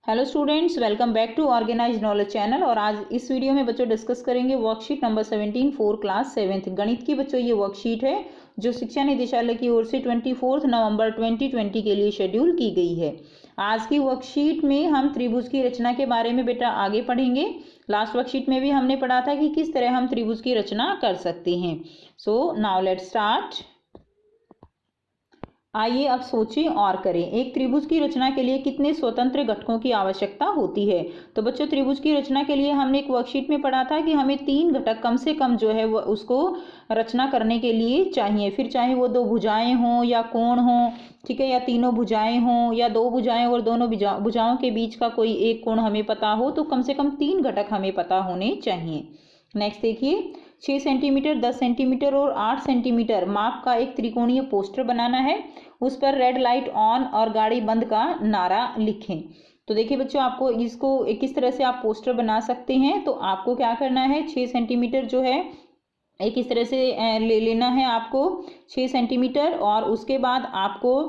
Hello students, welcome back to organise knowledge channel. और आज इस वीडियो में बच्चों डिस्कस करेंगे worksheet number 17 for class 7th गणित की। बच्चों ये वर्कशीट है जो शिक्षा निदेशालय की ओर से 24 नवंबर 2020 के लिए शेड्यूल की गई है। आज की वर्कशीट में हम त्रिभुज की रचना के बारे में बेटा आगे पढ़ेंगे। लास्ट वर्कशीट में भी हमने पढ़ा था कि किस तरह हम त्रिभुज की रचना कर सकते हैं। So now let's start. आइए अब सोचें और करें, एक त्रिभुज की रचना के लिए कितने स्वतंत्र घटकों की आवश्यकता होती है। तो बच्चों त्रिभुज की रचना के लिए हमने एक वर्कशीट में पढ़ा था कि हमें 3 घटक कम से कम जो है वो उसको रचना करने के लिए चाहिए। फिर चाहे वो 2 भुजाएं हों या कोण हों, ठीक है, या तीनों भुजाएं हों या 2 भुजाएं और दोनों भुजाओं के बीच का कोई एक कोण हमें पता हो, तो कम से कम 3 घटक हमें पता होने चाहिए। नेक्स्ट देखिए, 6 सेंटीमीटर, 10 सेंटीमीटर और 8 सेंटीमीटर माप का एक त्रिकोणीय पोस्टर बनाना है। उस पर रेड लाइट ऑन और गाड़ी बंद का नारा लिखें। तो देखिए बच्चों, आपको इसको किस तरह से आप पोस्टर बना सकते हैं। तो आपको क्या करना है, 6 सेंटीमीटर जो है एक इस तरह से ले लेना है आपको 6 सेंटीमीटर, और उसके बाद आपको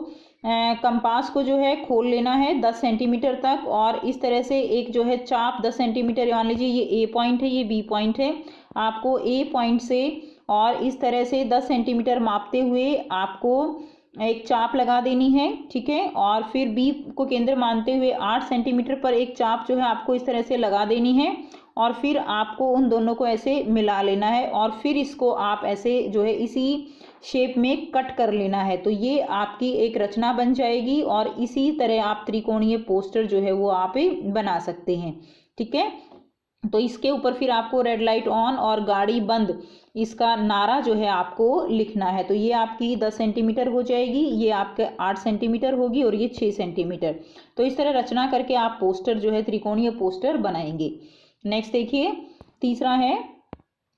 कंपास को जो है खोल लेना है 10 सेंटीमीटर तक, और इस तरह से एक जो है चाप 10 सेंटीमीटर, मान लीजिए ये ए पॉइंट है, ये बी पॉइंट है, आपको ए पॉइंट से और इस तरह से 10 सेंटीमीटर मापते हुए आपको एक चाप लगा देनी है, ठीक है। और फिर बी को केंद्र मानते हुए 8 सेंटीमीटर पर एक चाप जो है आपको इस तरह से लगा देनी है, और फिर आपको उन दोनों को ऐसे मिला लेना है, और फिर इसको आप ऐसे जो है इसी शेप में कट कर लेना है। तो ये आपकी एक रचना बन जाएगी, और इसी तरह आप त्रिकोणीय पोस्टर जो है वो आप बना सकते हैं, ठीक है। तो इसके ऊपर फिर आपको रेड लाइट ऑन और गाड़ी बंद इसका नारा जो है आपको लिखना है। तो ये आपकी 10 सेंटीमीटर हो जाएगी, ये आपके 8 सेंटीमीटर होगी, और ये 6 सेंटीमीटर। तो इस तरह रचना करके आप पोस्टर जो है त्रिकोणीय पोस्टर बनाएंगे। नेक्स्ट देखिए, तीसरा है,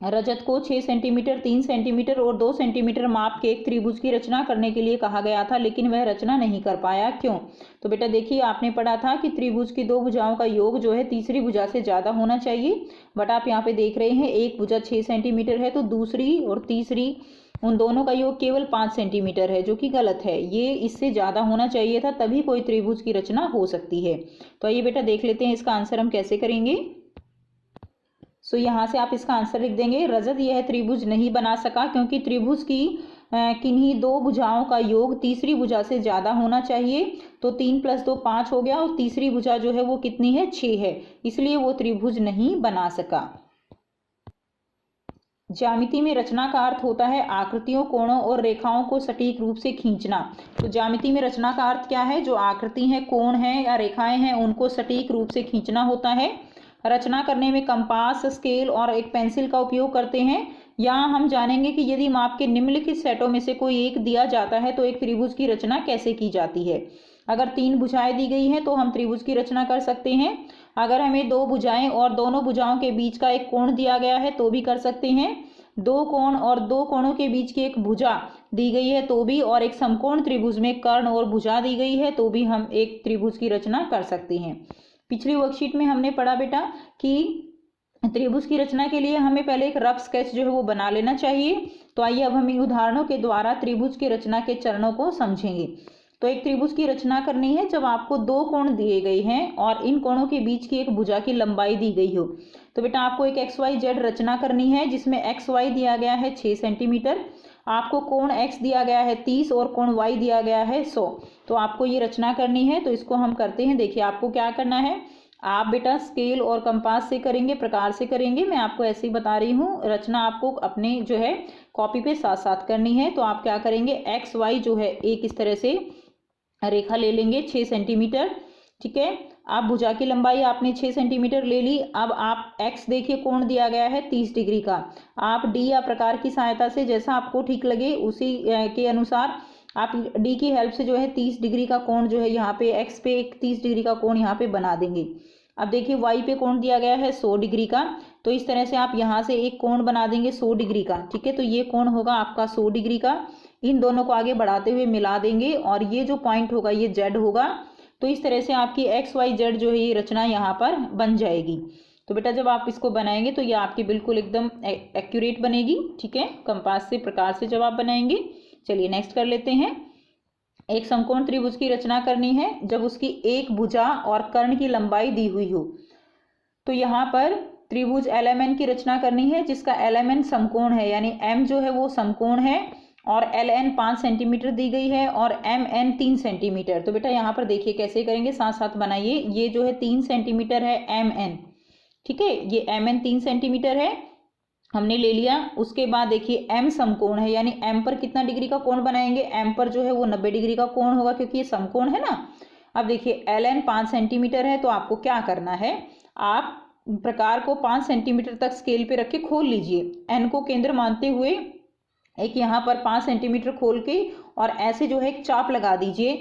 रजत को 6 सेंटीमीटर, 3 सेंटीमीटर और 2 सेंटीमीटर माप के एक त्रिभुज की रचना करने के लिए कहा गया था, लेकिन वह रचना नहीं कर पाया, क्यों। तो बेटा देखिए, आपने पढ़ा था कि त्रिभुज की 2 भुजाओं का योग जो है तीसरी भुजा से ज़्यादा होना चाहिए। बट आप यहाँ पे देख रहे हैं एक भुजा 6 सेंटीमीटर है, तो दूसरी और तीसरी उन दोनों का योग केवल 5 सेंटीमीटर है, जो कि गलत है। ये इससे ज़्यादा होना चाहिए था, तभी कोई त्रिभुज की रचना हो सकती है। तो आइए बेटा देख लेते हैं इसका आंसर हम कैसे करेंगे। सो यहाँ से आप इसका आंसर लिख देंगे, रजत यह त्रिभुज नहीं बना सका क्योंकि त्रिभुज की किन्हीं 2 भुजाओं का योग तीसरी भुजा से ज़्यादा होना चाहिए। तो 3 + 2 5 हो गया, और तीसरी भुजा जो है वो कितनी है, 6 है, इसलिए वो त्रिभुज नहीं बना सका। ज्यामिति में रचना का अर्थ होता है आकृतियों, कोणों और रेखाओं को सटीक रूप से खींचना। तो ज्यामिति में रचना का अर्थ क्या है, जो आकृति है, कोण है या रेखाएं हैं, उनको सटीक रूप से खींचना होता है। रचना करने में कंपास, स्केल और एक पेंसिल का उपयोग करते हैं। यहाँ हम जानेंगे कि यदि माप के निम्नलिखित सेटों में से कोई एक दिया जाता है तो एक त्रिभुज की रचना कैसे की जाती है। अगर 3 भुजाएं दी गई हैं तो हम त्रिभुज की रचना कर सकते हैं। अगर हमें 2 भुजाएं और दोनों भुजाओं के बीच का एक कोण दिया गया है तो भी कर सकते हैं। 2 कोण और 2 कोणों के बीच की एक भुजा दी गई है तो भी, और एक समकोण त्रिभुज में कर्ण और भुजा दी गई है तो भी हम एक त्रिभुज की रचना कर सकते हैं। पिछली वर्कशीट में हमने पढ़ा बेटा कि त्रिभुज की रचना के लिए हमें पहले एक रफ स्केच जो है वो बना लेना चाहिए। तो आइए अब हम इन उदाहरणों के द्वारा त्रिभुज की रचना के चरणों को समझेंगे। तो एक त्रिभुज की रचना करनी है जब आपको 2 कोण दिए गए हैं और इन कोणों के बीच की एक भुजा की लंबाई दी गई हो। तो बेटा आपको एक XYZ रचना करनी है जिसमें XY दिया गया है 6 सेंटीमीटर, आपको कोण X दिया गया है 30 और कोण Y दिया गया है 100। तो आपको ये रचना करनी है, तो इसको हम करते हैं। देखिए आपको क्या करना है, आप बेटा स्केल और कंपास से करेंगे, प्रकार से करेंगे, मैं आपको ऐसे ही बता रही हूँ। रचना आपको अपने जो है कॉपी पे साथ साथ करनी है। तो आप क्या करेंगे, XY जो है एक इस तरह से रेखा ले लेंगे 6 सेंटीमीटर, ठीक है। आप भुजा की लंबाई आपने 6 सेंटीमीटर ले ली। अब आप X देखिए कोण दिया गया है 30 डिग्री का। आप D या प्रकार की सहायता से जैसा आपको ठीक लगे उसी के अनुसार आप D की हेल्प से जो है 30 डिग्री का कोण जो है यहाँ पे X पे एक 30 डिग्री का कोण यहाँ पे बना देंगे। अब देखिए Y पे कोण दिया गया है 100 डिग्री का, तो इस तरह से आप यहाँ से एक कोण बना देंगे 100 डिग्री का, ठीक है। तो ये कोण होगा आपका 100 डिग्री का। इन दोनों को आगे बढ़ाते हुए मिला देंगे, और ये जो पॉइंट होगा ये Z होगा। तो इस तरह से आपकी XYZ जो है ये रचना यहाँ पर बन जाएगी। तो बेटा जब आप इसको बनाएंगे तो ये आपकी बिल्कुल एकदम एक्यूरेट बनेगी, ठीक है, कंपास से प्रकार से जब आप बनाएंगे। चलिए नेक्स्ट कर लेते हैं। एक समकोण त्रिभुज की रचना करनी है जब उसकी एक भुजा और कर्ण की लंबाई दी हुई हो। तो यहाँ पर त्रिभुज LMN की रचना करनी है जिसका LMN समकोण है, यानी M जो है वो समकोण है और LN 5 सेंटीमीटर दी गई है और MN 3 सेंटीमीटर। तो बेटा यहाँ पर देखिए कैसे करेंगे, साथ साथ बनाइए। ये जो है 3 सेंटीमीटर है MN, ठीक है, ये MN 3 सेंटीमीटर है, हमने ले लिया। उसके बाद देखिए M समकोण है, यानी M पर कितना डिग्री का कोण बनाएंगे, M पर जो है वो 90 डिग्री का कोण होगा क्योंकि ये समकोण है ना। अब देखिए LN 5 सेंटीमीटर है, तो आपको क्या करना है, आप प्रकार को 5 सेंटीमीटर तक स्केल पे रख के खोल लीजिए। N को केंद्र मानते हुए एक यहाँ पर 5 सेंटीमीटर खोल के और ऐसे जो है एक चाप लगा दीजिए।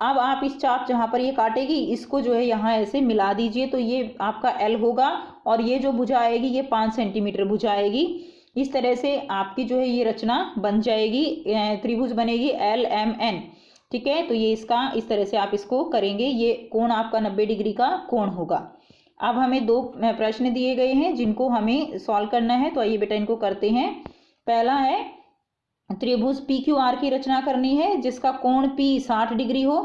अब आप इस चाप जहाँ पर ये काटेगी इसको जो है यहाँ ऐसे मिला दीजिए, तो ये आपका L होगा और ये जो भुजा आएगी ये 5 सेंटीमीटर भुजा आएगी। इस तरह से आपकी जो है ये रचना बन जाएगी, त्रिभुज बनेगी LMN, ठीक है। तो ये इसका इस तरह से आप इसको करेंगे, ये कोण आपका 90 डिग्री का कोण होगा। अब हमें 2 प्रश्न दिए गए हैं जिनको हमें सॉल्व करना है, तो आइए बेटा इनको करते हैं। पहला है त्रिभुज PQR की रचना करनी है जिसका कोण P 60 डिग्री हो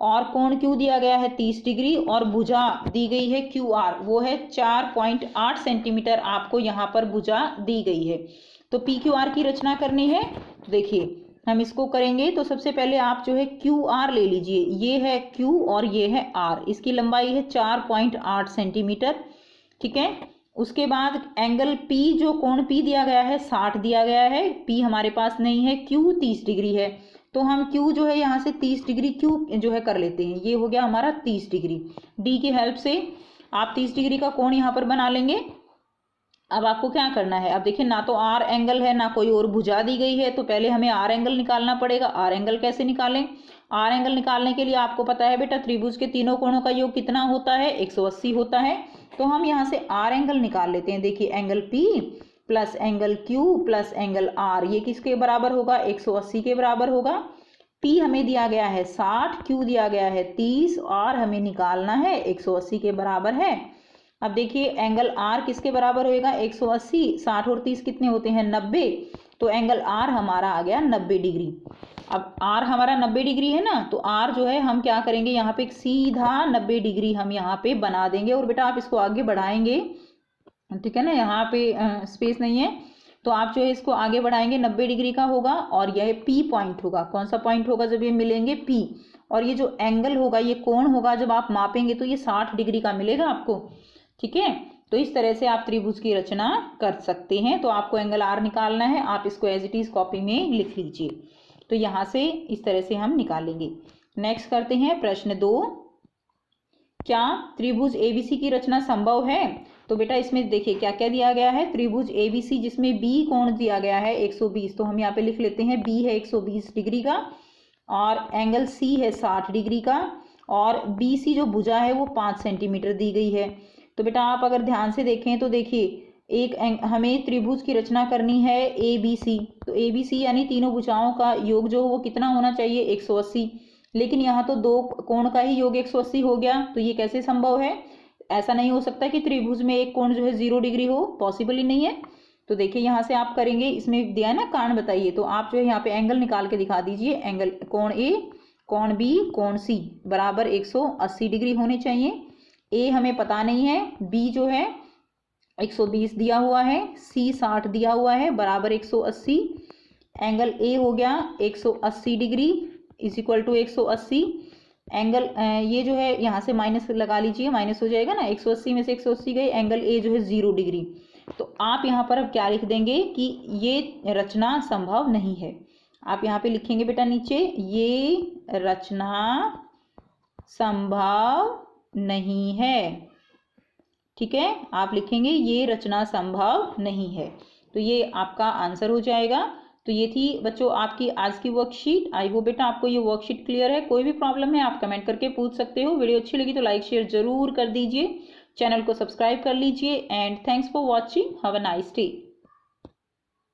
और कोण Q दिया गया है 30 डिग्री और भुजा दी गई है QR, वो है 4.8 सेंटीमीटर, आपको यहाँ पर भुजा दी गई है। तो PQR की रचना करनी है, तो देखिए हम इसको करेंगे। तो सबसे पहले आप जो है QR ले लीजिए, ये है Q और ये है R, इसकी लंबाई है 4.8 सेंटीमीटर, ठीक है। उसके बाद एंगल P, जो कोण P दिया गया है 60 दिया गया है, P हमारे पास नहीं है, Q 30 डिग्री है, तो हम Q जो है यहाँ से 30 डिग्री Q जो है कर लेते हैं, ये हो गया हमारा 30 डिग्री। D की हेल्प से आप 30 डिग्री का कोण यहाँ पर बना लेंगे। अब आपको क्या करना है, अब देखिए ना तो R एंगल है ना कोई और भुजा दी गई है, तो पहले हमें R एंगल निकालना पड़ेगा। R एंगल कैसे निकालें, R एंगल निकालने के लिए आपको पता है बेटा त्रिभुज के तीनों कोणों का योग कितना होता है, 180 होता है। तो हम यहाँ से R एंगल निकाल लेते हैं। देखिए angle P plus angle Q plus angle R, ये किसके बराबर होगा, 180 के बराबर होगा। P हमें दिया गया है 60, Q दिया गया है 30, R हमें निकालना है 180 के बराबर है। अब देखिए एंगल R किसके बराबर होएगा, 180, 60 और 30 कितने होते हैं, 90, तो एंगल R हमारा आ गया 90 डिग्री। अब R हमारा 90 डिग्री है ना, तो R जो है हम क्या करेंगे, यहाँ पे एक सीधा 90 डिग्री हम यहाँ पे बना देंगे और बेटा आप इसको आगे बढ़ाएंगे, ठीक है ना, यहाँ पे स्पेस नहीं है, तो आप जो है इसको आगे बढ़ाएंगे, 90 डिग्री का होगा और यह P पॉइंट होगा। कौन सा पॉइंट होगा, जब ये मिलेंगे P, और ये जो एंगल होगा, ये कोण होगा, जब आप मापेंगे तो ये 60 डिग्री का मिलेगा आपको, ठीक है। तो इस तरह से आप त्रिभुज की रचना कर सकते हैं। तो आपको एंगल R निकालना है, आप इसको एज इट इज कॉपी में लिख लीजिए। तो यहाँ से इस तरह से हम निकालेंगे। नेक्स्ट करते हैं प्रश्न 2, क्या त्रिभुज ABC की रचना संभव है। तो बेटा इसमें देखिए क्या क्या दिया गया है, त्रिभुज ABC जिसमें B कोण दिया गया है 120, तो हम यहाँ पे लिख लेते हैं B है 120 डिग्री का और एंगल C है 60 डिग्री का और BC जो भुजा है वो 5 सेंटीमीटर दी गई है। तो बेटा आप अगर ध्यान से देखें तो देखिए एक हमें त्रिभुज की रचना करनी है ABC, तो ABC यानी तीनों भुजाओं का योग जो वो कितना होना चाहिए, 180, लेकिन यहाँ तो 2 कोण का ही योग 180 हो गया, तो ये कैसे संभव है, ऐसा नहीं हो सकता कि त्रिभुज में एक कोण जो है 0 डिग्री हो, पॉसिबल ही नहीं है। तो देखिए यहाँ से आप करेंगे, इसमें दिया है ना कारण बताइए, तो आप जो है यहाँ पे एंगल निकाल के दिखा दीजिए। एंगल कोण A, कोण B, कोण C बराबर 180 डिग्री होने चाहिए। A हमें पता नहीं है, B जो है 120 दिया हुआ है, C 60 दिया हुआ है, बराबर 180। एंगल A हो गया 180 degree is equal to 180। Angle ये जो है यहाँ से माइनस लगा लीजिए, माइनस हो जाएगा ना, 180 में से 180 गए, एंगल A जो है 0 डिग्री। तो आप यहाँ पर अब क्या लिख देंगे कि ये रचना संभव नहीं है। आप यहाँ पे लिखेंगे बेटा नीचे, ये रचना संभव नहीं है, ठीक है, आप लिखेंगे ये रचना संभव नहीं है। तो ये आपका आंसर हो जाएगा। तो ये थी बच्चों आपकी आज की वर्कशीट। आई होप बेटा आपको ये वर्कशीट क्लियर है। कोई भी प्रॉब्लम है आप कमेंट करके पूछ सकते हो। वीडियो अच्छी लगी तो लाइक शेयर जरूर कर दीजिए, चैनल को सब्सक्राइब कर लीजिए and thanks for watching. Have a nice day.